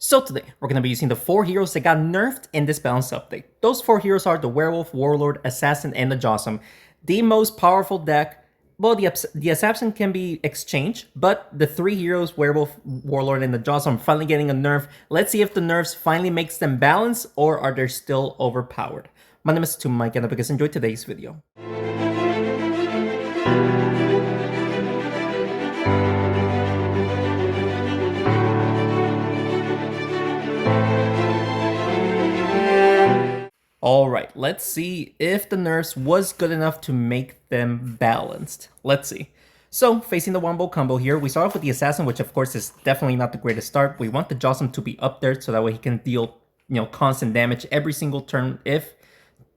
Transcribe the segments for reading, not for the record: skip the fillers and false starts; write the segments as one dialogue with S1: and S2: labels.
S1: So today, we're going to be using the 4 heroes that got nerfed in this balance update. Those 4 heroes are the Werewolf, Warlord, Assassin, and the Jawsome. The most powerful deck. Well, the Assassin can be exchanged, but the 3 heroes, Werewolf, Warlord, and the Jawsome, are finally getting a nerf. Let's see if the nerfs finally makes them balance, or are they still overpowered. My name is Mike, and I hope you guys enjoyed today's video. Alright, let's see if the nerfs was good enough to make them balanced. Let's see. So, facing the Wombo combo here, we start off with the Assassin, which of course is definitely not the greatest start. We want the Jawsome to be up there so that way he can deal, constant damage every single turn if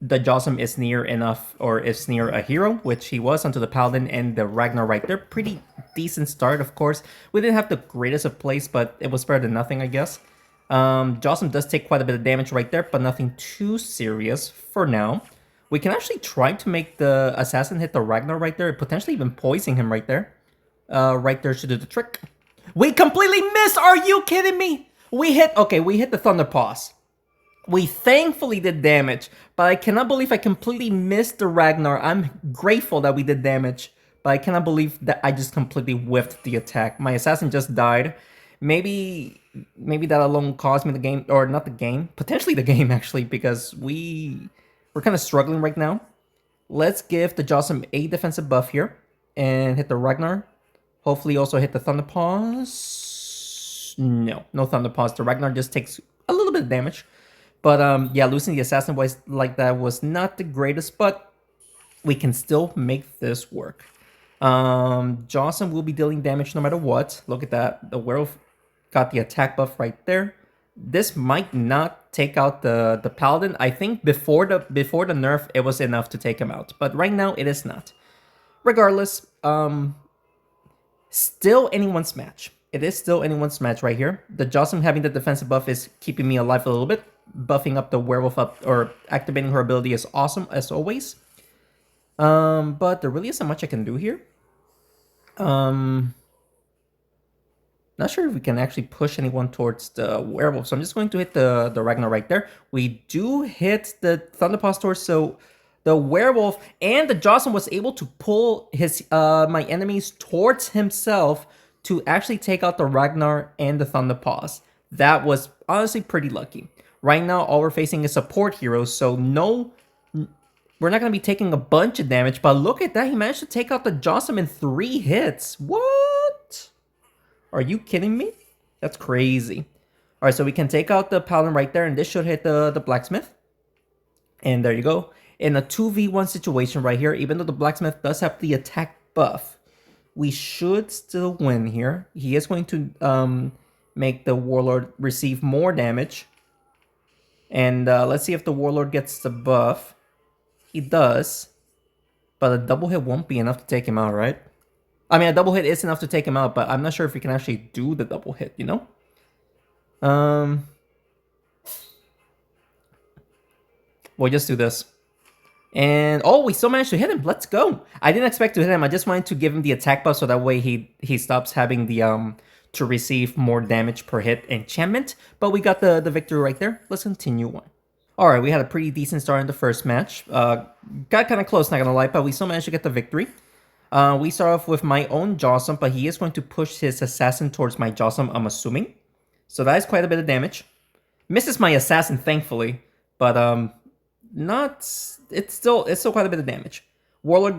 S1: the Jawsome is near enough or is near a hero, which he was onto the Paladin and the Ragnar right there. Pretty decent start, of course. We didn't have the greatest of plays, but it was better than nothing, I guess. Jawsome does take quite a bit of damage right there, but nothing too serious for now. We can actually try to make the Assassin hit the Ragnar right there, potentially even poison him right there. Right there should do the trick. We completely missed! Are you kidding me? We hit the Thunder Paws. We thankfully did damage, but I cannot believe I completely missed the Ragnar. I'm grateful that we did damage, but I cannot believe that I just completely whiffed the attack. My Assassin just died. Maybe that alone caused me the game, or not the game, potentially the game actually, because we're kind of struggling right now. Let's give the Jawsome a defensive buff here and hit the Ragnar. Hopefully also hit the Thunder Paws. No Thunder Paws. The Ragnar just takes a little bit of damage. But yeah, losing the Assassin voice like that was not the greatest, but we can still make this work. Jawsome will be dealing damage no matter what. Look at that. The Werewolf got the attack buff right there. This might not take out the Paladin. I think before the nerf, it was enough to take him out. But right now, it is not. Regardless, still anyone's match. It is still anyone's match right here. The Jawsome having the defensive buff is keeping me alive a little bit. Buffing up the Werewolf up, or activating her ability is awesome, as always. But there really isn't much I can do here. Not sure if we can actually push anyone towards the Werewolf, so I'm just going to hit the Ragnar right there. We do hit the Thunder Paws Torch, so the Werewolf and the Jawsome was able to pull his my enemies towards himself to actually take out the Ragnar and the Thunder Paws. That was honestly pretty lucky. Right now, all we're facing is support heroes, so we're not going to be taking a bunch of damage, but look at that. He managed to take out the Jawsome in 3 hits. What? Are you kidding me? That's crazy. All right, so we can take out the Paladin right there, and this should hit the Blacksmith. And there you go. In a 2v1 situation right here, even though the Blacksmith does have the attack buff, we should still win here. He is going to make the Warlord receive more damage. And let's see if the Warlord gets the buff. He does, but a double hit won't be enough to take him out, right? I mean, a double hit is enough to take him out, but I'm not sure if we can actually do the double hit, you know? We'll just do this. And, oh, we still managed to hit him. Let's go. I didn't expect to hit him. I just wanted to give him the attack buff so that way he stops having the, to receive more damage per hit enchantment. But we got the victory right there. Let's continue on. Alright, we had a pretty decent start in the first match. Got kind of close, not gonna lie, but we still managed to get the victory. We start off with my own Jawsome, but he is going to push his Assassin towards my Jawsome, I'm assuming. So that is quite a bit of damage. Misses my Assassin, thankfully, but it's still quite a bit of damage. Warlord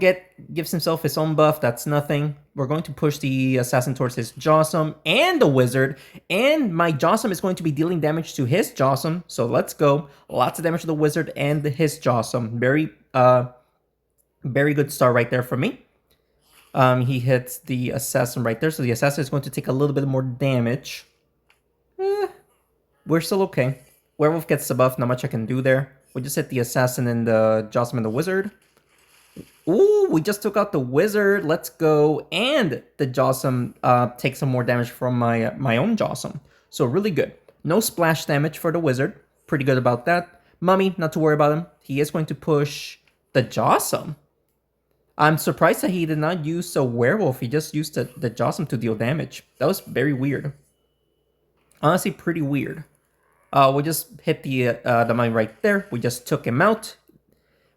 S1: gives himself his own buff, that's nothing. We're going to push the Assassin towards his Jawsome and the Wizard, and my Jawsome is going to be dealing damage to his Jawsome, so let's go. Lots of damage to the Wizard and his Jawsome. Very good start right there for me. He hits the Assassin right there, so the Assassin is going to take a little bit more damage. We're still okay. Werewolf gets the buff, not much I can do there. We just hit the Assassin and the Jawsome and the Wizard. Ooh, we just took out the Wizard. Let's go. And the Jawsome takes some more damage from my own Jawsome. So really good. No splash damage for the Wizard. Pretty good about that. Mummy, not to worry about him. He is going to push the Jawsome. I'm surprised that he did not use a Werewolf. He just used the Jawsome to deal damage. That was very weird. Honestly, pretty weird. We just hit the mine right there. We just took him out.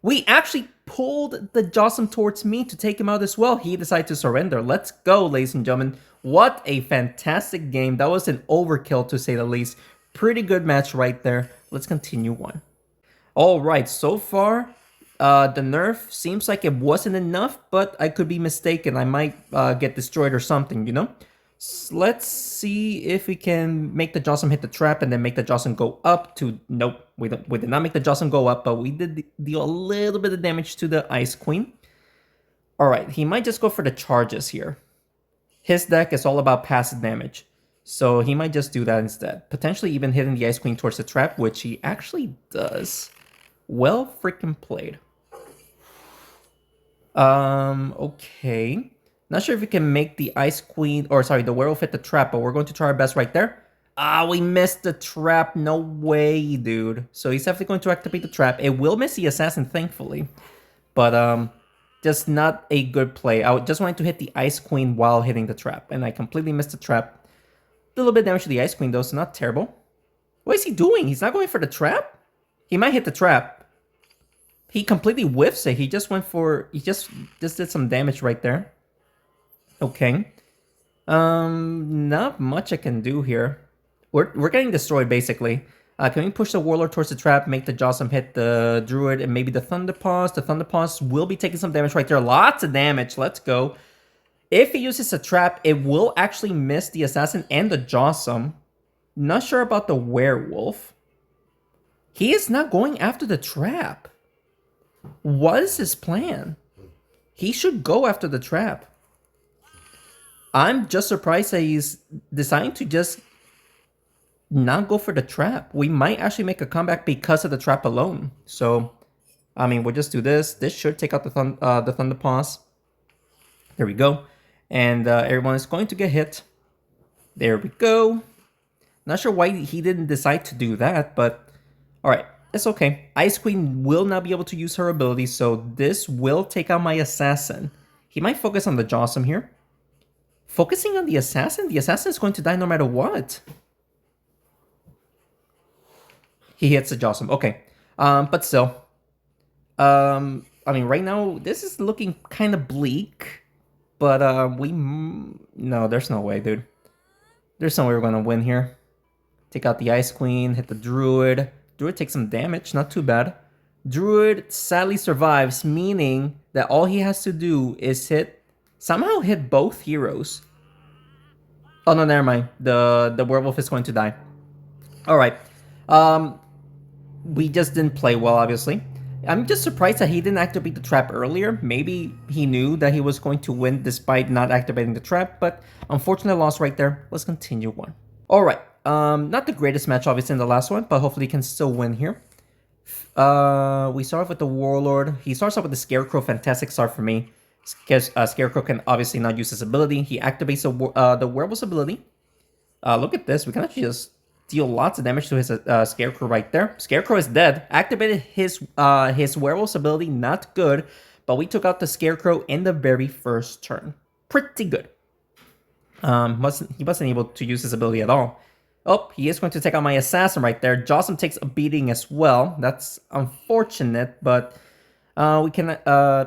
S1: We actually pulled the Jossum towards me to take him out as well. He decided to surrender. Let's go, ladies and gentlemen. What a fantastic game. That was an overkill, to say the least. Pretty good match right there. Let's continue on. All right, so far, the nerf seems like it wasn't enough, but I could be mistaken. I might get destroyed or something, you know? Let's see if we can make the Jossum hit the trap and then make the Jossum go up to... Nope, we did not make the Jossum go up, but we did deal a little bit of damage to the Ice Queen. All right, he might just go for the charges here. His deck is all about passive damage, so he might just do that instead. Potentially even hitting the Ice Queen towards the trap, which he actually does. Well freaking played. Okay. Not sure if we can make the Ice Queen, or sorry, the werewolf hit the trap, but we're going to try our best right there. Ah, we missed the trap. No way, dude. So he's definitely going to activate the trap. It will miss the assassin, thankfully. But, just not a good play. I just wanted to hit the Ice Queen while hitting the trap, and I completely missed the trap. A little bit of damage to the Ice Queen, though, so not terrible. What is he doing? He's not going for the trap? He might hit the trap. He completely whiffs it. He just went for... He just did some damage right there. Okay. Not much I can do here. We're getting destroyed, basically. Can we push the Warlord towards the trap, make the Jossum hit the Druid, and maybe the Thunderpaws? The Thunderpaws will be taking some damage right there. Lots of damage. Let's go. If he uses a trap, it will actually miss the Assassin and the Jossum. Not sure about the Werewolf. He is not going after the trap. What is his plan? He should go after the trap. I'm just surprised that he's deciding to just not go for the trap. We might actually make a comeback because of the trap alone. So, I mean, we'll just do this. This should take out the Thunderpaws. There we go. And everyone is going to get hit. There we go. Not sure why he didn't decide to do that, but alright. It's okay. Ice Queen will not be able to use her ability, so this will take out my Assassin. He might focus on the Jossum here. Focusing on the Assassin? The Assassin is going to die no matter what. He hits the Jossum. Okay. But still. I mean, right now, this is looking kind of bleak. But, no, there's no way, dude. There's no way we're going to win here. Take out the Ice Queen, hit the Druid. Druid takes some damage, not too bad. Druid sadly survives, meaning that all he has to do is somehow hit both heroes. Oh no, never mind. The werewolf is going to die. Alright. We just didn't play well, obviously. I'm just surprised that he didn't activate the trap earlier. Maybe he knew that he was going to win despite not activating the trap, but unfortunate loss right there. Let's continue on. Alright. Not the greatest match, obviously, in the last one, but hopefully he can still win here. We start off with the Warlord. He starts off with the Scarecrow. Fantastic start for me. Scarecrow can obviously not use his ability. He activates the Werewolf's ability. Look at this. We can actually just deal lots of damage to his Scarecrow right there. Scarecrow is dead. Activated his Werewolf's ability. Not good. But we took out the Scarecrow in the very first turn. Pretty good. He wasn't able to use his ability at all. Oh, he is going to take out my Assassin right there. Jossum takes a beating as well. That's unfortunate, but we can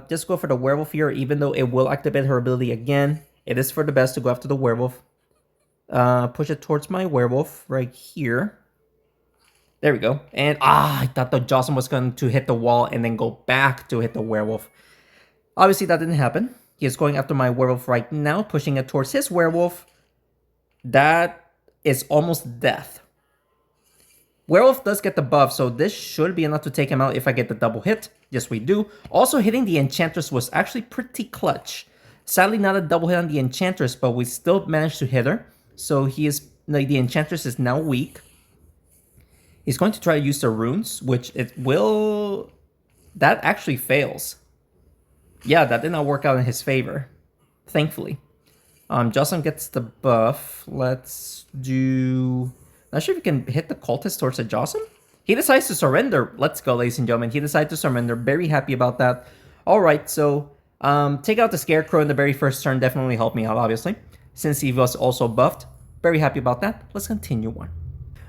S1: just go for the Werewolf here, even though it will activate her ability again. It is for the best to go after the Werewolf. Push it towards my Werewolf right here. There we go. And I thought the Jossum was going to hit the wall and then go back to hit the Werewolf. Obviously, that didn't happen. He is going after my Werewolf right now, pushing it towards his Werewolf. That is almost death. Werewolf does get the buff, so this should be enough to take him out if I get the double hit. Yes, we do. Also, hitting the Enchantress was actually pretty clutch. Sadly, not a double hit on the Enchantress, but we still managed to hit her. So the Enchantress is now weak. He's going to try to use the runes, which it will... That actually fails. Yeah, that did not work out in his favor. Thankfully. Jossum gets the buff. Let's do... Not sure if we can hit the cultist towards the Jossum. He decides to surrender. Let's go, ladies and gentlemen. He decided to surrender. Very happy about that. Alright, so... take out the Scarecrow in the very first turn definitely helped me out, obviously. Since he was also buffed. very happy about that. Let's continue on.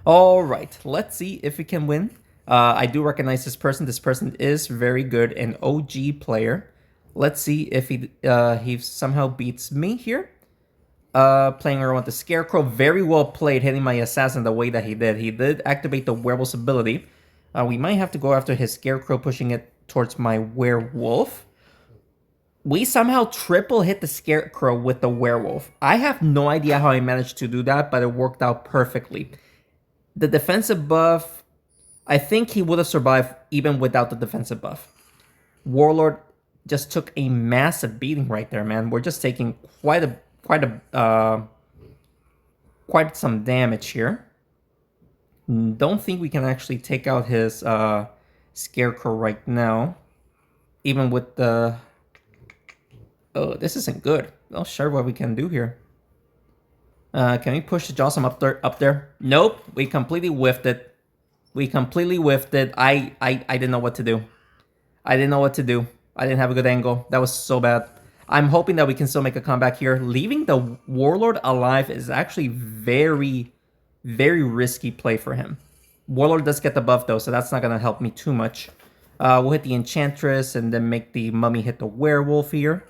S1: All right, let's see if we can win. I do recognize this person. This person is very good, an OG player. Let's see if he somehow beats me here. Playing around with the Scarecrow. Very well played, hitting my Assassin the way that he did. He did activate the Werewolf's ability. We might have to go after his Scarecrow, pushing it towards my Werewolf. We somehow triple hit the Scarecrow with the Werewolf. I have no idea how I managed to do that, but it worked out perfectly. The defensive buff, I think he would have survived even without the defensive buff. Warlord just took a massive beating right there, man. We're just taking quite some damage here. Don't think we can actually take out his Scarecrow right now. Even with the... Oh, this isn't good. Not sure what we can do here. Can we push the Jossum up there? Nope, we completely whiffed it. We completely whiffed it. I didn't know what to do. I didn't know what to do. I didn't have a good angle. That was so bad. I'm hoping that we can still make a comeback here. Leaving the Warlord alive is actually very, very risky play for him. Warlord does get the buff though, so that's not going to help me too much. We'll hit the Enchantress and then make the Mummy hit the Werewolf here.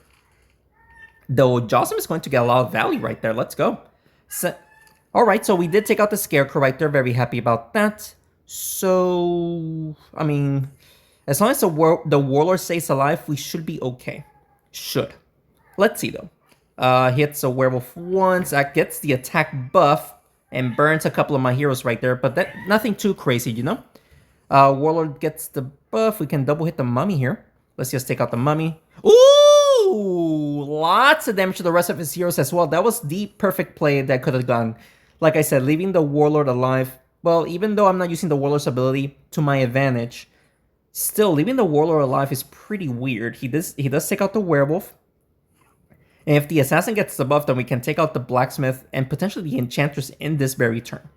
S1: Though Jossum is going to get a lot of value right there. Let's go. Alright, so we did take out the Scarecrow right there. Very happy about that. So, I mean, as long as the Warlord stays alive, we should be okay. Should. Let's see, though. Hits a Werewolf once. That gets the attack buff and burns a couple of my heroes right there. But that nothing too crazy, you know? Warlord gets the buff. We can double hit the Mummy here. Let's just take out the Mummy. Ooh! Lots of damage to the rest of his heroes as well. That was the perfect play that could have gone. Like I said, leaving the Warlord alive. Well, even though I'm not using the Warlord's ability to my advantage, still, leaving the Warlord alive is pretty weird. He does take out the Werewolf. And if the Assassin gets the buff, then we can take out the Blacksmith and potentially the Enchantress in this very turn.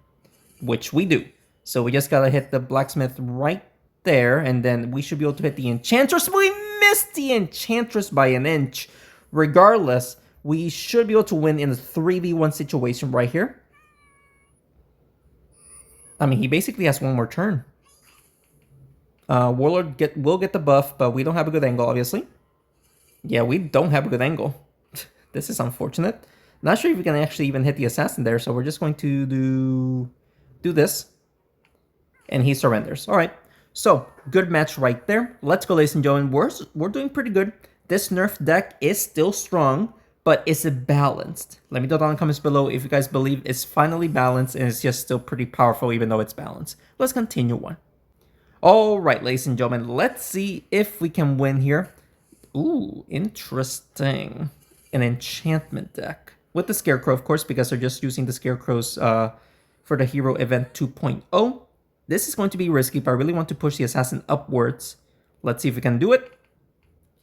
S1: Which we do. So we just gotta hit the Blacksmith right there, and then we should be able to hit the Enchantress. We missed the Enchantress by an inch. Regardless, we should be able to win in a 3v1 situation right here. I mean, he basically has one more turn. Warlord will get the buff, but we don't have a good angle, obviously. Yeah, we don't have a good angle. This is unfortunate. Not sure if we can actually even hit the Assassin there, so we're just going to do this. And he surrenders. All right. So, good match right there. Let's go, ladies and gentlemen. We're doing pretty good. This Nerf deck is still strong, but is it balanced? Let me know down in the comments below if you guys believe it's finally balanced and it's just still pretty powerful even though it's balanced. Let's continue on. All right, ladies and gentlemen, let's see if we can win here. Ooh, interesting. An enchantment deck. With the Scarecrow, of course, because they're just using the Scarecrows for the Hero Event 2.0. This is going to be risky, but I really want to push the Assassin upwards. Let's see if we can do it.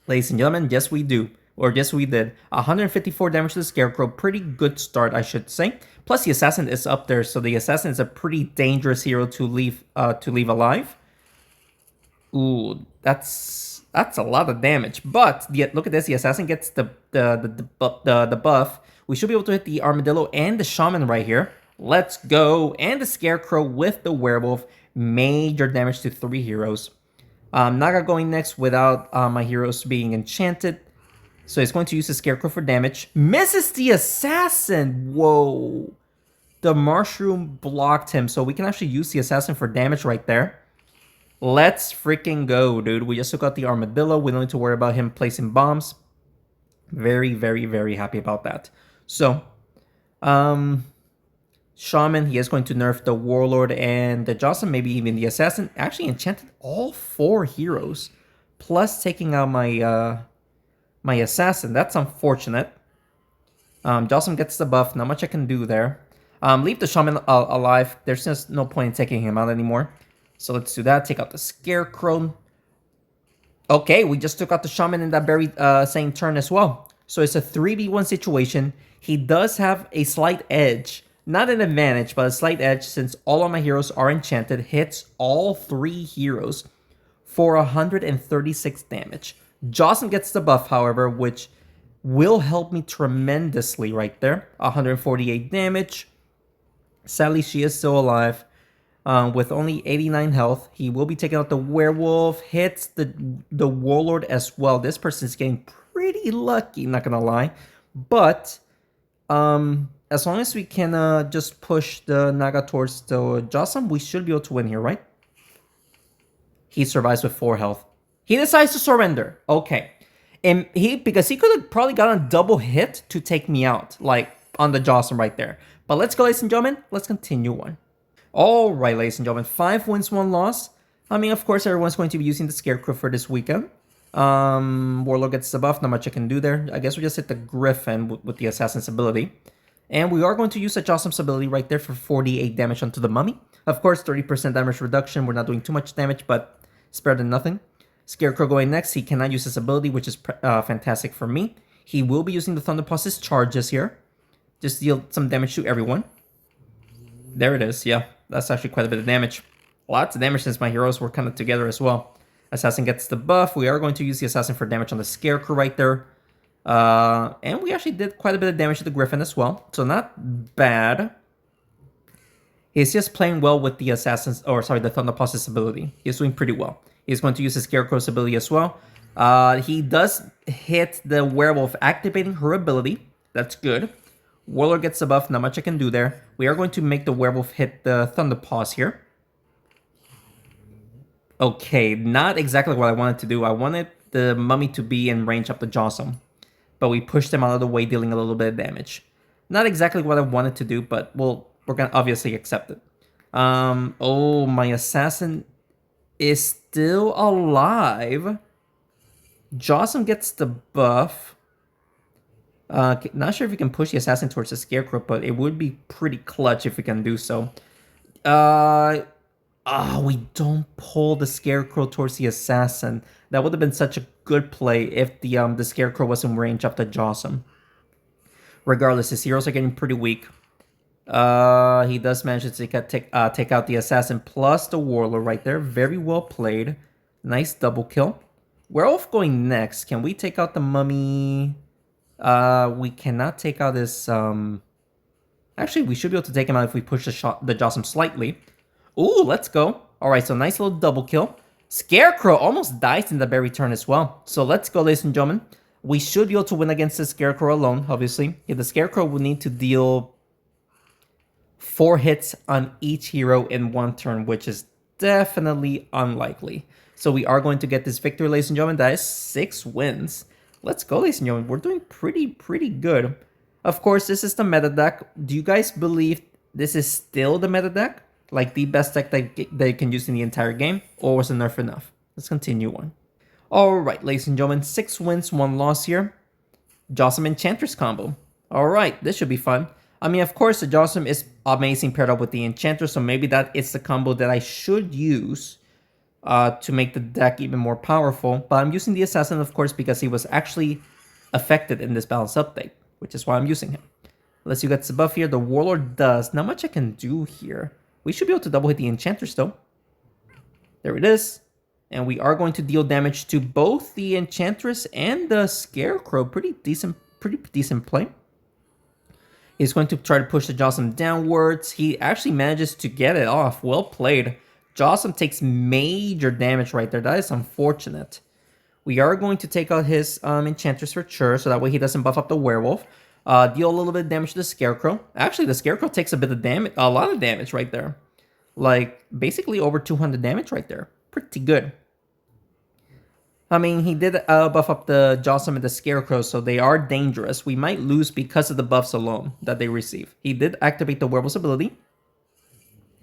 S1: Ladies and gentlemen, yes we do. Or yes we did. 154 damage to the Scarecrow. Pretty good start, I should say. Plus the Assassin is up there, so the Assassin is a pretty dangerous hero to leave alive. Ooh, that's a lot of damage. But look at this, the Assassin gets the buff. We should be able to hit the Armadillo and the Shaman right here. Let's go. And the Scarecrow with the Werewolf. Major damage to 3 heroes. Naga going next without my heroes being enchanted. So he's going to use the Scarecrow for damage. Misses the Assassin. Whoa. The Mushroom blocked him. So we can actually use the Assassin for damage right there. Let's freaking go, dude. We just took out the Armadillo. We don't need to worry about him placing bombs. Very, very, very happy about that. So, Shaman, he is going to nerf the Warlord and the Jossum, maybe even the Assassin. Actually enchanted all 4 heroes, plus taking out my my Assassin. That's unfortunate. Jossum gets the buff. Not much I can do there. Leave the Shaman alive. There's just no point in taking him out anymore. So let's do that. Take out the Scarecrow. Okay, we just took out the Shaman in that very same turn as well. So it's a 3v1 situation. He does have a slight edge. Not an advantage, but a slight edge since all of my heroes are enchanted. Hits all 3 heroes for 136 damage. Jossum gets the buff, however, which will help me tremendously right there. 148 damage. Sadly, she is still alive. With only 89 health, he will be taking out the werewolf. Hits the warlord as well. This person's getting pretty lucky, not gonna lie. But as long as we can just push the Naga towards the Jossam, we should be able to win here, right? He survives with 4 health. He decides to surrender. Okay. And because he could have probably gotten a double hit to take me out, like on the Jossam right there. But let's go, ladies and gentlemen. Let's continue on. All right, ladies and gentlemen. 5 wins, 1 loss. I mean, of course, everyone's going to be using the Scarecrow for this weekend. Warlord gets the buff. Not much I can do there. I guess we just hit the Griffin with the Assassin's ability. And we are going to use a Jossum's ability right there for 48 damage onto the Mummy. Of course, 30% damage reduction. We're not doing too much damage, but it's better than nothing. Scarecrow going next. He cannot use his ability, which is fantastic for me. He will be using the Thunderpulse's charges here. Just deal some damage to everyone. There it is. Yeah, that's actually quite a bit of damage. Lots of damage since my heroes were kind of together as well. Assassin gets the buff. We are going to use the Assassin for damage on the Scarecrow right there. And we actually did quite a bit of damage to the Griffin as well. So not bad. He's just playing well with the Assassin's, or sorry, the Thunderpulse's ability. He's doing pretty well. He's going to use his Scarecrow's ability as well. He does hit the Werewolf, activating her ability. That's good. Warlord gets the buff. Not much I can do there. We are going to make the Werewolf hit the Thunderpulse here. Okay, not exactly what I wanted to do. I wanted the Mummy to be in range of the Jossum, but we pushed him out of the way, dealing a little bit of damage. Not exactly what I wanted to do, but we're gonna obviously accept it. Oh, my Assassin is still alive. Jossum gets the buff. Not sure if we can push the Assassin towards the Scarecrow, but it would be pretty clutch if we can do so. We don't pull the Scarecrow towards the Assassin. That would have been such a good play if the Scarecrow was in range of the Jossum. Regardless, his heroes are getting pretty weak. He does manage to take out the Assassin plus the Warlord right there. Very well played. Nice double kill. Werewolf going next. Can we take out the Mummy? We cannot take out this... Actually, we should be able to take him out if we push the Jossum slightly. Ooh, let's go. Alright, so nice little double kill. Scarecrow almost dies in the very turn as well. So let's go, ladies and gentlemen. We should be able to win against the Scarecrow alone, obviously. The Scarecrow would need to deal 4 hits on each hero in 1 turn, which is definitely unlikely. So we are going to get this victory, ladies and gentlemen. That is 6 wins. Let's go, ladies and gentlemen. We're doing pretty good. Of course, this is the meta deck. Do you guys believe this is still the meta deck? Like the best deck that you can use in the entire game? Or was the nerf enough? Let's continue on. Alright, ladies and gentlemen. 6 wins, 1 loss here. Jossum Enchantress combo. Alright, this should be fun. I mean, of course, the Jossum is amazing paired up with the Enchantress, so maybe that is the combo that I should use to make the deck even more powerful. But I'm using the Assassin, of course, because he was actually affected in this balance update, which is why I'm using him. Unless you get the buff here, the Warlord does. Not much I can do here. We should be able to double hit the Enchantress, though. There it is. And we are going to deal damage to both the Enchantress and the Scarecrow. Pretty decent play. He's going to try to push the Jossum downwards. He actually manages to get it off. Well played. Jossum takes major damage right there. That is unfortunate. We are going to take out his Enchantress for sure, so that way he doesn't buff up the Werewolf. Deal a little bit of damage to the Scarecrow. Actually, the Scarecrow takes a bit of damage, a lot of damage right there. Like, basically over 200 damage right there. Pretty good. I mean, he did buff up the Jossum and the Scarecrow, so they are dangerous. We might lose because of the buffs alone that they receive. He did activate the Werewolf's ability.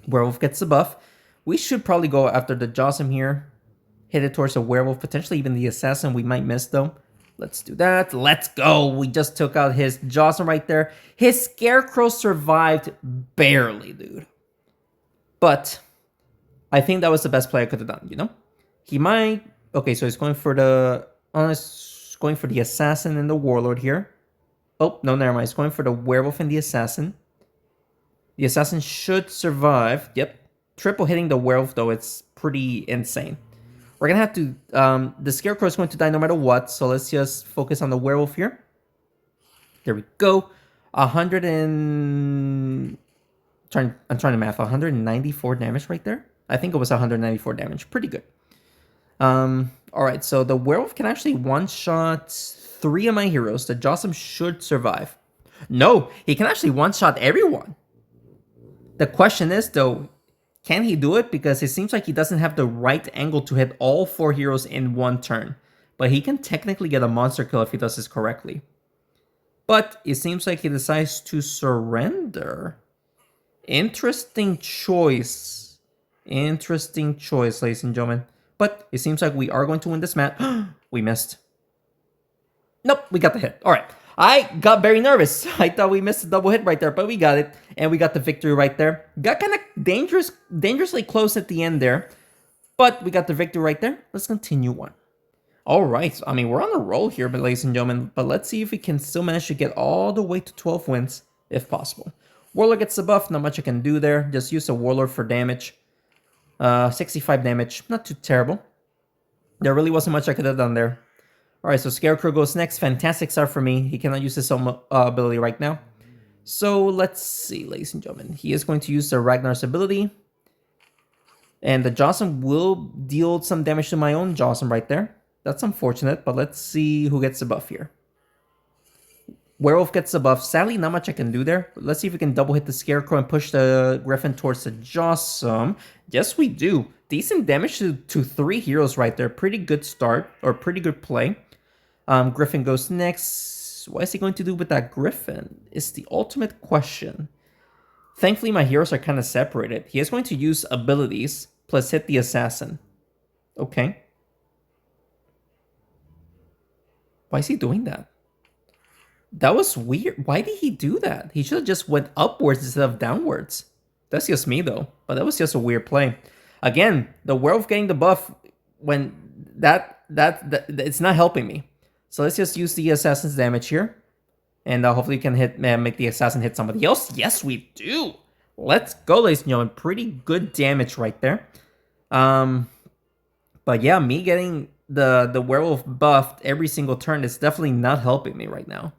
S1: Werewolf gets the buff. We should probably go after the Jossum here. Hit it towards the Werewolf, potentially even the Assassin. We might miss, though. Let's do that. Let's go. We just took out his Jossum right there. His Scarecrow survived barely, dude. But I think that was the best play I could have done, you know? He might... Okay, so he's going for the... going for the Assassin and the Warlord here. Oh, no, never mind. He's going for the Werewolf and the Assassin. The Assassin should survive. Yep. Triple hitting the Werewolf, though, it's pretty insane. We're going to have to... the Scarecrow is going to die no matter what, so let's just focus on the Werewolf here. There we go. 120 I'm trying to math. 194 damage right there. I think it was 194 damage. Pretty good. All right. So the werewolf can actually one-shot 3 of my heroes. The Jossum should survive. No, he can actually one-shot everyone. The question is, though, can he do it? Because it seems like he doesn't have the right angle to hit all 4 heroes in one turn. But he can technically get a monster kill if he does this correctly. But it seems like he decides to surrender. Interesting choice. Interesting choice, ladies and gentlemen. But it seems like we are going to win this match. We missed. Nope, we got the hit. All right. I got very nervous. I thought we missed a double hit right there, but we got it. And we got the victory right there. Got kind of dangerously close at the end there. But we got the victory right there. Let's continue on. All right. I mean, we're on a roll here, but ladies and gentlemen. But let's see if we can still manage to get all the way to 12 wins, if possible. Warlord gets the buff. Not much I can do there. Just use a Warlord for damage. 65 damage. Not too terrible. There really wasn't much I could have done there. Alright, so Scarecrow goes next. Fantastic start for me. He cannot use his own ability right now. So let's see, ladies and gentlemen. He is going to use the Ragnar's ability. And the Jossum will deal some damage to my own Jossum right there. That's unfortunate, but let's see who gets the buff here. Werewolf gets the buff. Sadly, not much I can do there. Let's see if we can double hit the Scarecrow and push the Griffin towards the Jossum. Yes, we do. Decent damage to 3 heroes right there. Pretty good start, or pretty good play. Griffin goes next. What is he going to do with that Griffin? Is the ultimate question. Thankfully, my heroes are kind of separated. He is going to use abilities plus hit the assassin. Okay. Why is he doing that? That was weird. Why did he do that? He should have just went upwards instead of downwards. That's just me, though. But that was just a weird play. Again, the werewolf getting the buff when that it's not helping me. So let's just use the assassin's damage here. And hopefully we can make the assassin hit somebody else. Yes, we do. Let's go, ladies and gentlemen. Pretty good damage right there. But yeah, me getting the werewolf buffed every single turn is definitely not helping me right now.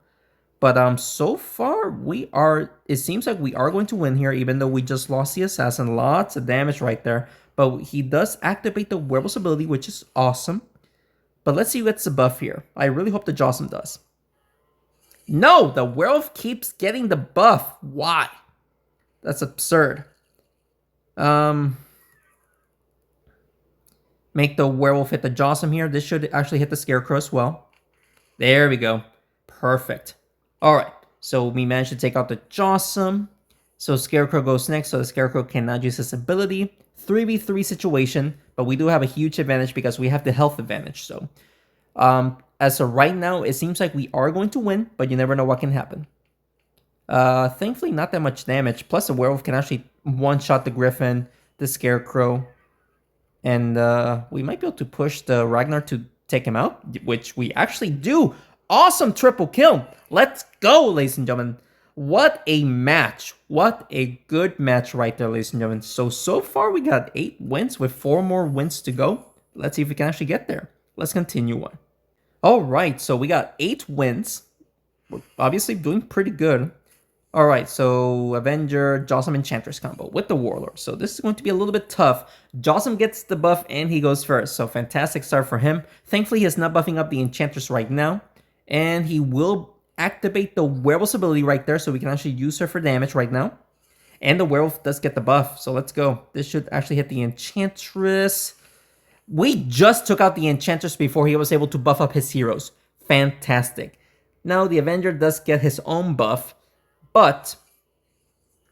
S1: But so far it seems like we are going to win here, even though we just lost the assassin. Lots of damage right there. But he does activate the werewolf's ability, which is awesome. But let's see who gets the buff here. I really hope the Jossum does. No, the werewolf keeps getting the buff. Why? That's absurd. Make the werewolf hit the Jossum here. This should actually hit the Scarecrow as well. There we go. Perfect. All right. So we managed to take out the Jossum. So Scarecrow goes next. So the Scarecrow cannot use his ability. 3v3 situation. But we do have a huge advantage because we have the health advantage. So as of right now, it seems like we are going to win. But you never know what can happen. Thankfully, not that much damage. Plus, the werewolf can actually one-shot the Griffin, the Scarecrow. And we might be able to push the Ragnar to take him out, which we actually do. Awesome triple kill. Let's go, ladies and gentlemen. What a match. What a good match right there, ladies and gentlemen. So far we got 8 wins with 4 more wins to go. Let's see if we can actually get there. Let's continue on. All right, so we got 8 wins. We're obviously doing pretty good. All right, so Avenger, Jossum, Enchantress combo with the Warlord. So this is going to be a little bit tough. Jossum gets the buff and he goes first. So fantastic start for him. Thankfully, he is not buffing up the Enchantress right now. And he will activate the Werewolf's ability right there. So we can actually use her for damage right now. And the Werewolf does get the buff. So let's go. This should actually hit the Enchantress. We just took out the Enchantress before he was able to buff up his heroes. Fantastic. Now the Avenger does get his own buff. But,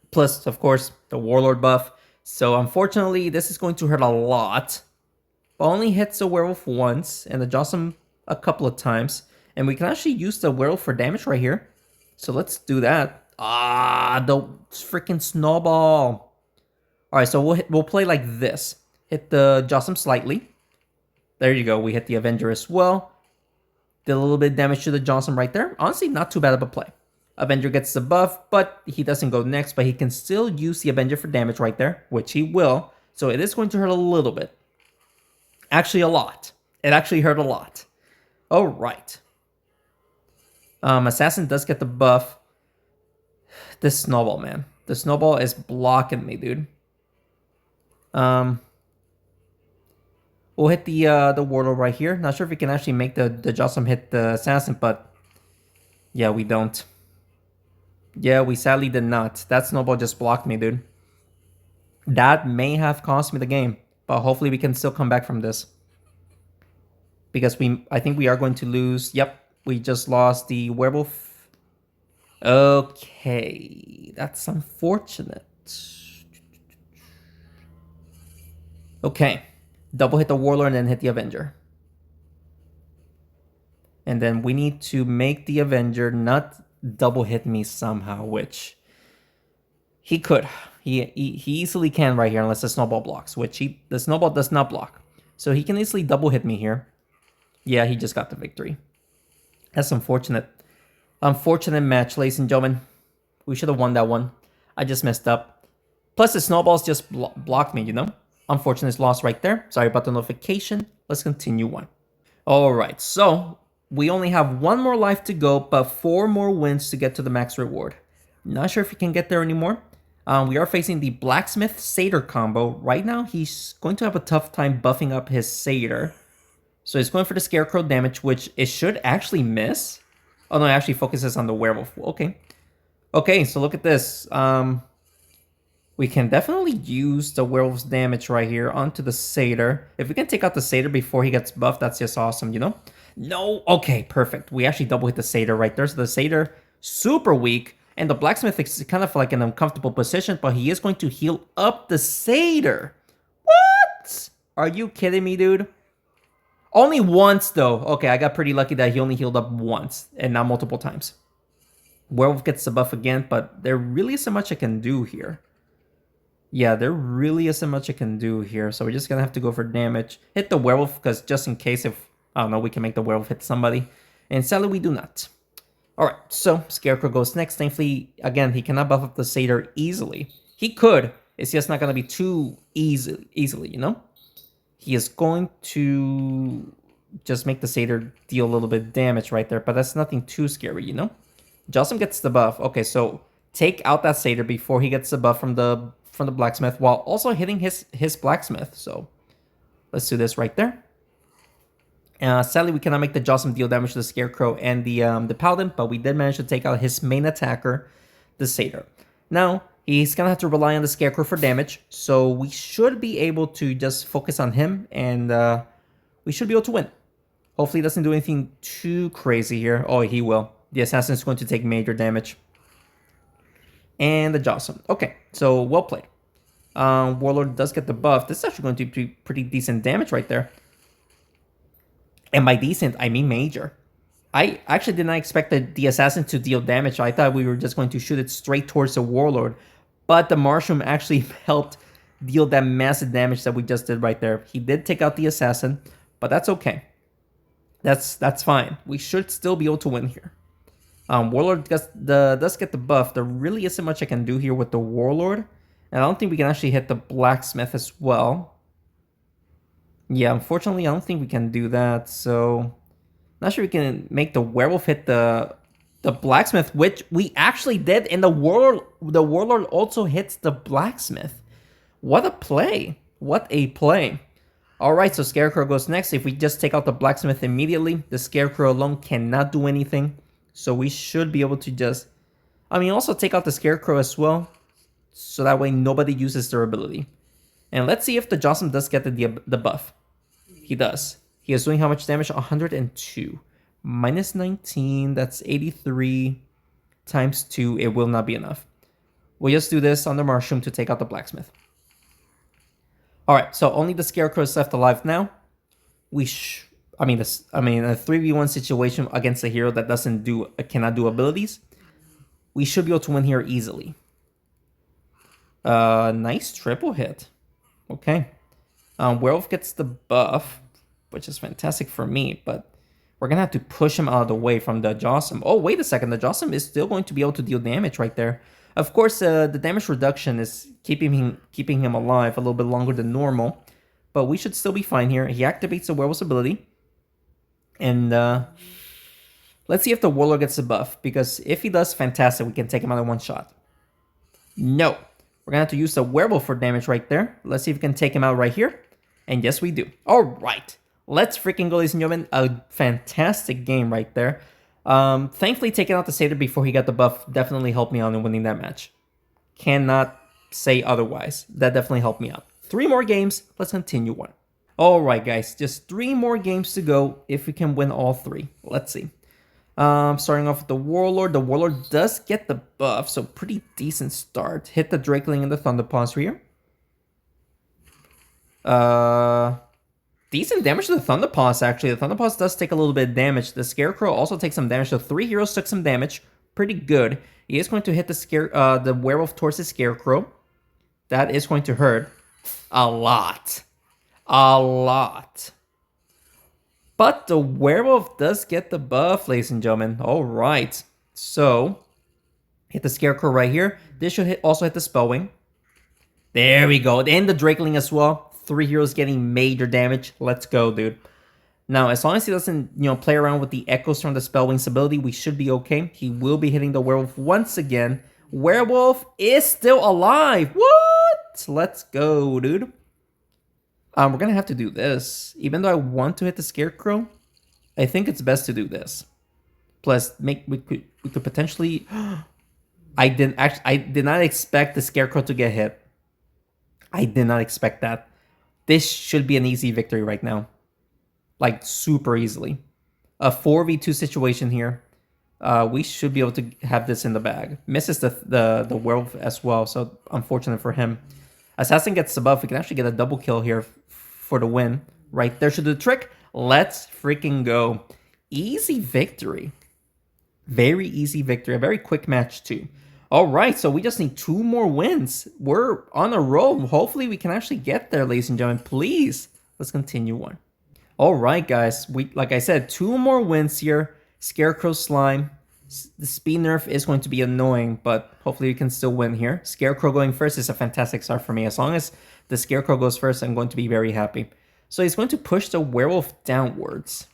S1: plus, of course, the Warlord buff. So, unfortunately, this is going to hurt a lot. But only hits the Werewolf once, and the Jossum a couple of times. And we can actually use the Werewolf for damage right here. So, let's do that. Ah, the freaking snowball. Alright, so we'll play like this. Hit the Jossum slightly. There you go, we hit the Avenger as well. Did a little bit of damage to the Jossum right there. Honestly, not too bad of a play. Avenger gets the buff, but he doesn't go next, but he can still use the Avenger for damage right there, which he will. So it is going to hurt a little bit. Actually, a lot. It actually hurt a lot. All right. Assassin does get the buff. This snowball, man. The snowball is blocking me, dude. We'll hit the warlord right here. Not sure if we can actually make the Jocelyn hit the assassin, but yeah, we don't. Yeah, we sadly did not. That snowball just blocked me, dude. That may have cost me the game, but hopefully we can still come back from this. Because I think we are going to lose. Yep, we just lost the werewolf. Okay, that's unfortunate. Okay, double hit the warlord and then hit the avenger. And then we need to make the avenger not double hit me somehow, which he could. He easily can right here unless the snowball blocks, which the snowball does not block. So he can easily double hit me here. Yeah, he just got the victory. That's unfortunate. Unfortunate match, ladies and gentlemen. We should have won that one. I just messed up. Plus the snowballs just blocked me, you know? Unfortunate loss right there. Sorry about the notification. Let's continue on. Alright, so we only have one more life to go, but 4 more wins to get to the max reward. Not sure if we can get there anymore. We are facing the Blacksmith Satyr combo. Right now, he's going to have a tough time buffing up his Satyr. So he's going for the Scarecrow damage, which it should actually miss. Oh no, it actually focuses on the Werewolf. Okay. Okay, so look at this. We can definitely use the Werewolf's damage right here onto the Satyr. If we can take out the Satyr before he gets buffed, that's just awesome, you know? No! Okay, perfect. We actually double hit the Satyr right there. So the Satyr, super weak. And the Blacksmith is kind of like an uncomfortable position, but he is going to heal up the Satyr. What? Are you kidding me, dude? Only once, though. Okay, I got pretty lucky that he only healed up once and not multiple times. Werewolf gets the buff again, but there really isn't much I can do here. Yeah, there really isn't much I can do here, so we're just gonna have to go for damage. Hit the werewolf, because just in case if, I don't know, we can make the werewolf hit somebody. And sadly, we do not. Alright, so Scarecrow goes next. Thankfully, again, he cannot buff up the Satyr easily. He could, it's just not gonna be too easily, you know? He is going to just make the Satyr deal a little bit of damage right there, but that's nothing too scary, you know? Jocelyn gets the buff. Okay, so take out that Satyr before he gets the buff from the Blacksmith, while also hitting his Blacksmith. So let's do this right there. Sadly, we cannot make the Jocelyn deal damage to the Scarecrow and the Paladin, but we did manage to take out his main attacker, the Satyr. Now, he's going to have to rely on the Scarecrow for damage, so we should be able to just focus on him, and we should be able to win. Hopefully he doesn't do anything too crazy here. Oh, he will. The Assassin is going to take major damage. And the Jocelyn. Okay, so well played. Warlord does get the buff. This is actually going to be pretty decent damage right there. And by decent, I mean major. I actually did not expect the Assassin to deal damage. I thought we were just going to shoot it straight towards the Warlord. But the Marshroom actually helped deal that massive damage that we just did right there. He did take out the Assassin, but that's okay. That's fine. We should still be able to win here. Warlord does get the buff. There really isn't much I can do here with the Warlord. And I don't think we can actually hit the Blacksmith as well. Yeah, unfortunately, I don't think we can do that. So, not sure we can make the Werewolf hit the Blacksmith, which we actually did. And the Warlord also hits the Blacksmith. What a play. What a play. Alright, so Scarecrow goes next. If we just take out the Blacksmith immediately, the Scarecrow alone cannot do anything. So we should be able to just... I mean, also take out the Scarecrow as well. So that way nobody uses their ability. And let's see if the Jocelyn does get the buff. He does. He is doing how much damage? 102. Minus 19, that's 83. Times 2, it will not be enough. We'll just do this on the Mushroom to take out the Blacksmith. Alright, so only the Scarecrow is left alive now. I mean, a 3v1 situation against a hero that cannot do abilities. We should be able to win here easily. Nice triple hit. Okay. Werewolf gets the buff, which is fantastic for me, but we're going to have to push him out of the way from the Jocelyn. Oh, wait a second. The Jocelyn is still going to be able to deal damage right there. Of course, the damage reduction is keeping him alive a little bit longer than normal, but we should still be fine here. He activates the Werewolf's ability. And let's see if the Warlord gets the buff, because if he does, fantastic. We can take him out in one shot. No. We're gonna have to use the werewolf for damage right there. Let's see if we can take him out right here. And yes, we do. All right. Let's freaking go, ladies and gentlemen. A fantastic game right there. Thankfully, taking out the satyr before he got the buff definitely helped me out in winning that match. Cannot say otherwise. That definitely helped me out. 3 more games. Let's continue on. All right, guys. Just 3 more games to go if we can win all 3. Let's see. Starting off with the Warlord. The Warlord does get the buff, so pretty decent start. Hit the Drakeling and the Thunderpaws here. Decent damage to the Thunderpaws, actually. The Thunderpaws does take a little bit of damage. The Scarecrow also takes some damage, so 3 heroes took some damage. Pretty good. He is going to hit the Werewolf towards the Scarecrow. That is going to hurt a lot. A lot. But the Werewolf does get the buff, ladies and gentlemen. All right. So, hit the Scarecrow right here. This should also hit the Spellwing. There we go. And the Drakeling as well. 3 heroes getting major damage. Let's go, dude. Now, as long as he doesn't, play around with the echoes from the Spellwing's ability, we should be okay. He will be hitting the Werewolf once again. Werewolf is still alive. What? Let's go, dude. We're going to have to do this. Even though I want to hit the Scarecrow, I think it's best to do this. Plus, we could potentially... I did not expect the Scarecrow to get hit. I did not expect that. This should be an easy victory right now. Like, super easily. A 4v2 situation here. We should be able to have this in the bag. Misses the Werewolf as well, so unfortunate for him. Assassin gets the buff. We can actually get a double kill here for the win. Right there should do the trick. Let's freaking go. Easy victory. Very easy victory. A very quick match too. All right, so we just need 2 more wins. We're on a roll. Hopefully we can actually get there, ladies and gentlemen. Please, let's continue on. All right, guys. Like I said, 2 more wins here. Scarecrow Slime. The speed nerf is going to be annoying, but hopefully we can still win here. Scarecrow going first is a fantastic start for me. As long as the Scarecrow goes first, I'm going to be very happy. So he's going to push the Werewolf downwards.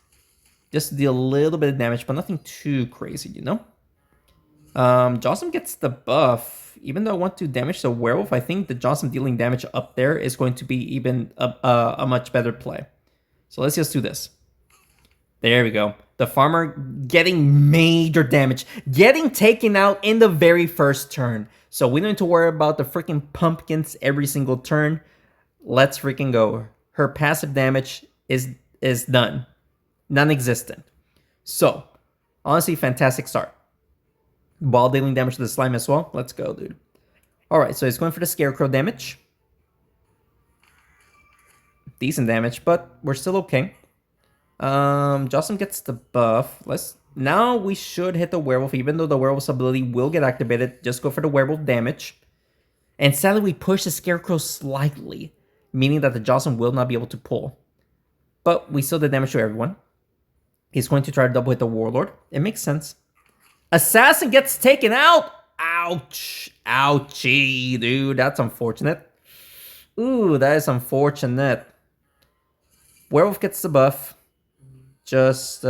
S1: Just to deal a little bit of damage, but nothing too crazy, Jossum gets the buff. Even though I want to damage the Werewolf, I think the Jossum dealing damage up there is going to be even a much better play. So let's just do this. There we go. The Farmer getting major damage. Getting taken out in the very first turn. So we don't need to worry about the freaking pumpkins every single turn. Let's freaking go. Her passive damage is done. Non-existent. So, honestly, fantastic start. While dealing damage to the slime as well. Let's go, dude. Alright, so he's going for the Scarecrow damage. Decent damage, but we're still okay. Jossum gets the buff. Now we should hit the Werewolf, even though the Werewolf's ability will get activated. Just go for the Werewolf damage. And sadly, we push the Scarecrow slightly, meaning that the Jossum will not be able to pull. But we still did damage to everyone. He's going to try to double hit the Warlord. It makes sense. Assassin gets taken out! Ouch! Ouchie, dude. That's unfortunate. Ooh, that is unfortunate. Werewolf gets the buff. Just,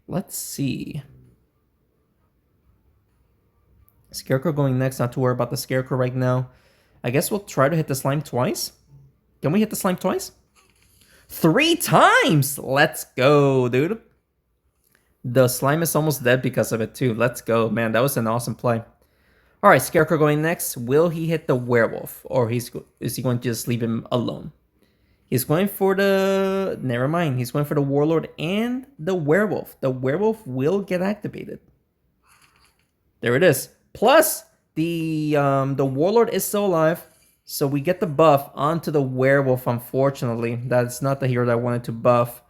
S1: let's see. Scarecrow going next. Not to worry about the Scarecrow right now. I guess we'll try to hit the slime twice. Can we hit the slime twice? 3 times! Let's go, dude. The slime is almost dead because of it, too. Let's go, man. That was an awesome play. Alright, Scarecrow going next. Will he hit the Werewolf? Or is he going to just leave him alone? He's going for the... Never mind. He's going for the Warlord and the Werewolf. The Werewolf will get activated. There it is. Plus, the Warlord is still alive. So we get the buff onto the Werewolf, unfortunately. That's not the hero that I wanted to buff.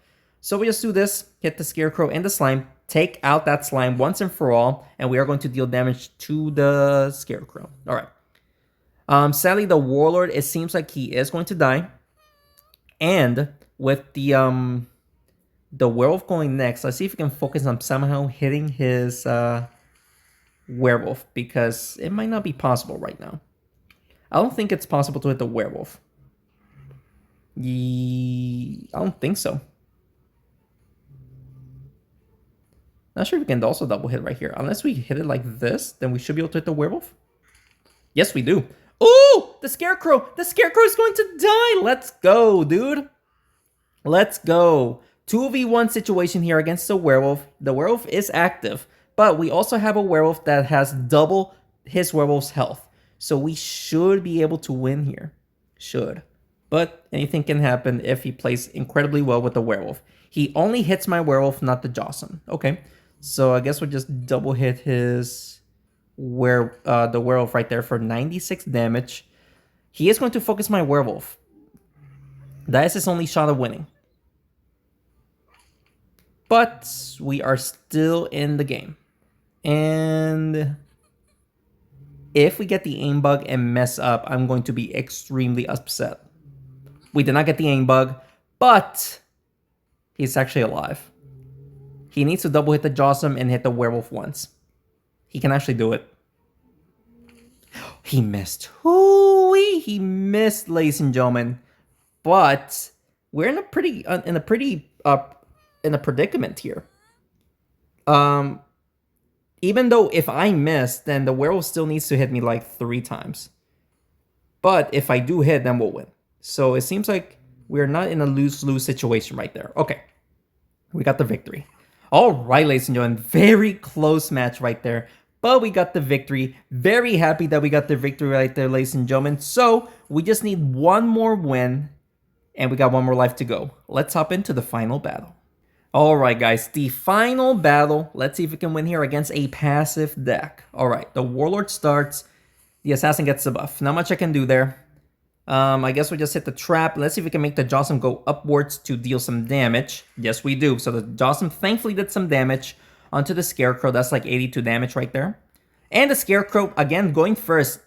S1: So we just do this. Hit the Scarecrow and the Slime. Take out that Slime once and for all. And we are going to deal damage to the Scarecrow. Alright. Sadly, the Warlord, it seems like he is going to die. And with the Werewolf going next, let's see if we can focus on somehow hitting his Werewolf. Because it might not be possible right now. I don't think it's possible to hit the Werewolf. I don't think so. Not sure if we can also double hit right here. Unless we hit it like this, then we should be able to hit the Werewolf. Yes, we do. Ooh, the Scarecrow! The Scarecrow is going to die! Let's go, dude. Let's go. 2v1 situation here against the werewolf. The werewolf is active, but we also have a werewolf that has double his werewolf's health. So we should be able to win here. Should. But anything can happen if he plays incredibly well with the werewolf. He only hits my werewolf, not the Jossum. Okay. So I guess we'll just double hit his the werewolf right there for 96 damage. He is going to focus my werewolf. That is his only shot of winning. But we are still in the game. And if we get the aim bug and mess up, I'm going to be extremely upset. We did not get the aim bug, but he's actually alive. He needs to double hit the Jossum and hit the werewolf once. He can actually do it. He missed. Hoo-wee! He missed, ladies and gentlemen. But we're in a predicament here. Even though if I miss, then the werewolf still needs to hit me like 3 times. But if I do hit, then we'll win. So it seems like we're not in a lose-lose situation right there. Okay. We got the victory. All right, ladies and gentlemen. Very close match right there. But we got the victory. Very happy that we got the victory right there, ladies and gentlemen. So we just need one more win. And we got one more life to go. Let's hop into the final battle. Alright guys, the final battle. Let's see if we can win here against a passive deck. Alright, the Warlord starts. The Assassin gets the buff. Not much I can do there. I guess we just hit the trap. Let's see if we can make the Jossum go upwards to deal some damage. Yes, we do. So the Jossum thankfully did some damage onto the Scarecrow. That's like 82 damage right there. And the Scarecrow, again, going first.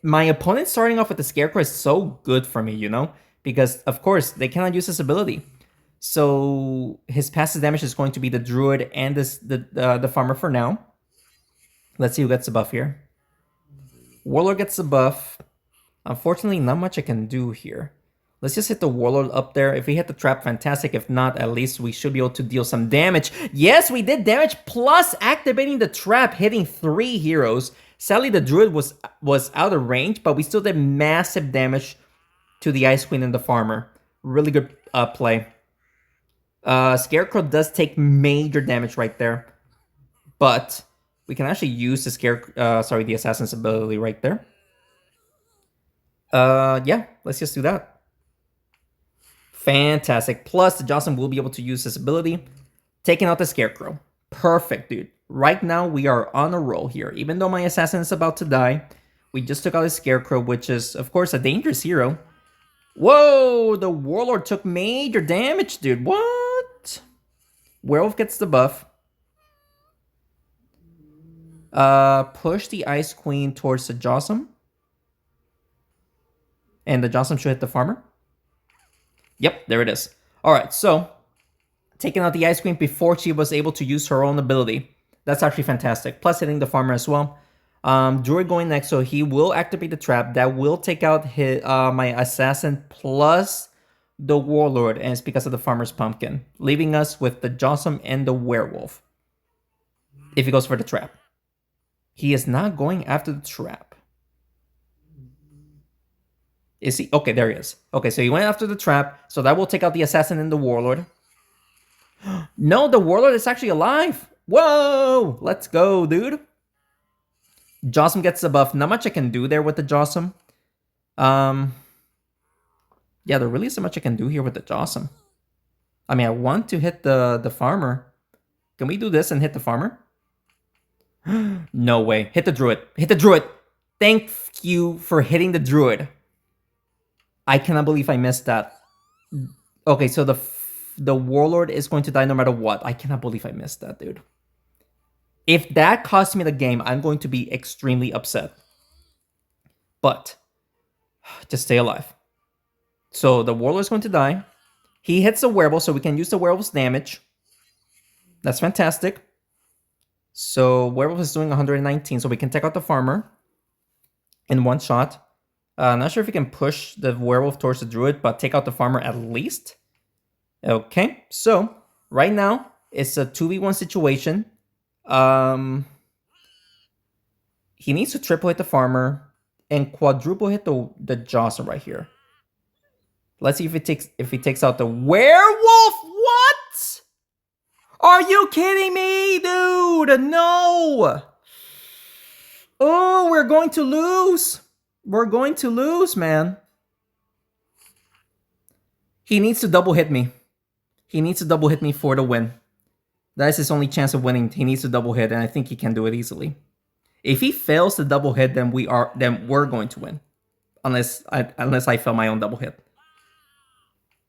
S1: My opponent starting off with the Scarecrow is so good for me, you know? Because, of course, they cannot use this ability. So his passive damage is going to be the Druid and the Farmer for now. Let's see who gets the buff here. Warlord gets the buff. Unfortunately, not much I can do here. Let's just hit the Warlord up there. If we hit the trap, fantastic. If not, at least we should be able to deal some damage. Yes, we did damage, plus activating the trap, hitting 3 heroes. Sadly, the Druid was out of range, but we still did massive damage to the Ice Queen and the Farmer. Really good play. Scarecrow does take major damage right there. But we can actually use the Assassin's ability right there. Yeah, let's just do that. Fantastic. Plus, the Jossum will be able to use this ability. Taking out the Scarecrow. Perfect, dude. Right now, we are on a roll here. Even though my Assassin is about to die, we just took out the Scarecrow, which is, of course, a dangerous hero. Whoa! The Warlord took major damage, dude. What? Werewolf gets the buff. Push the Ice Queen towards the Jossum. And the Jossum should hit the Farmer. Yep, there it is. Alright, so taking out the Ice Queen before she was able to use her own ability. That's actually fantastic. Plus hitting the Farmer as well. Druid going next, so he will activate the trap. That will take out my Assassin plus the Warlord, and it's because of the Farmer's Pumpkin. Leaving us with the Jossum and the Werewolf. If he goes for the trap. He is not going after the trap. Is he? Okay, there he is. Okay, so he went after the trap, so that will take out the Assassin and the Warlord. No, the Warlord is actually alive. Whoa! Let's go, dude. Jossum gets the buff. Not much I can do there with the Jossum. Yeah, there really isn't much I can do here with the Jossum. I mean, I want to hit the Farmer. Can we do this and hit the Farmer? No way. Hit the Druid. Hit the Druid. Thank you for hitting the Druid. I cannot believe I missed that. Okay, so the Warlord is going to die no matter what. I cannot believe I missed that, dude. If that cost me the game, I'm going to be extremely upset. But, just stay alive. So, the Warlord is going to die. He hits the Werewolf, so we can use the Werewolf's damage. That's fantastic. So, Werewolf is doing 119, so we can take out the Farmer in one shot. Not sure if we can push the Werewolf towards the Druid, but take out the Farmer at least. Okay, so right now it's a 2v1 situation. He needs to triple hit the Farmer. and quadruple hit the Johnson right here. Let's see if he takes out the werewolf. What? Are you kidding me, dude? No. Oh, we're going to lose. We're going to lose, man. He needs to double hit me. He needs to double hit me for the win. That is his only chance of winning. He needs to double hit, and I think he can do it easily. If he fails to double hit, then we're going to win. Unless I fail my own double hit.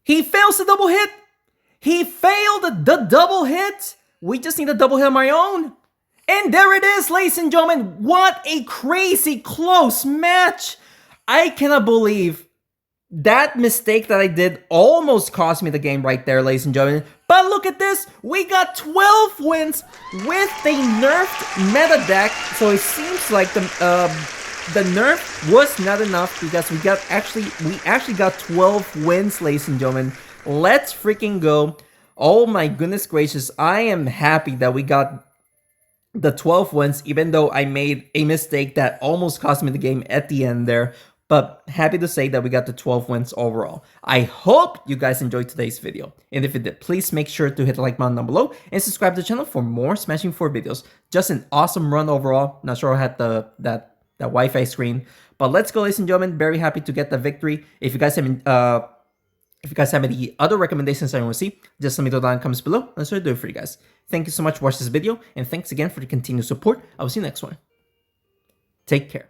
S1: He fails to double hit. He failed the double hit. We just need a double hit on my own. And there it is, ladies and gentlemen. What a crazy close match. I cannot believe that mistake that I did almost cost me the game right there, ladies and gentlemen. But look at this. We got 12 wins with the nerfed meta deck. So it seems like the nerf was not enough because we actually got 12 wins, ladies and gentlemen. Let's freaking go. Oh my goodness gracious. I am happy that we got the 12 wins, even though I made a mistake that almost cost me the game at the end there. But happy to say that we got the 12 wins overall. I hope you guys enjoyed today's video. And if you did, please make sure to hit the like button down below and subscribe to the channel for more Smashing 4 videos. Just an awesome run overall. Not sure I had that Wi-Fi screen. But let's go, ladies and gentlemen. Very happy to get the victory. If you guys have any other recommendations I want to see, just let me know down in the comments below. That's what I do for you guys. Thank you so much for watching this video, and thanks again for the continued support. I will see you next one. Take care.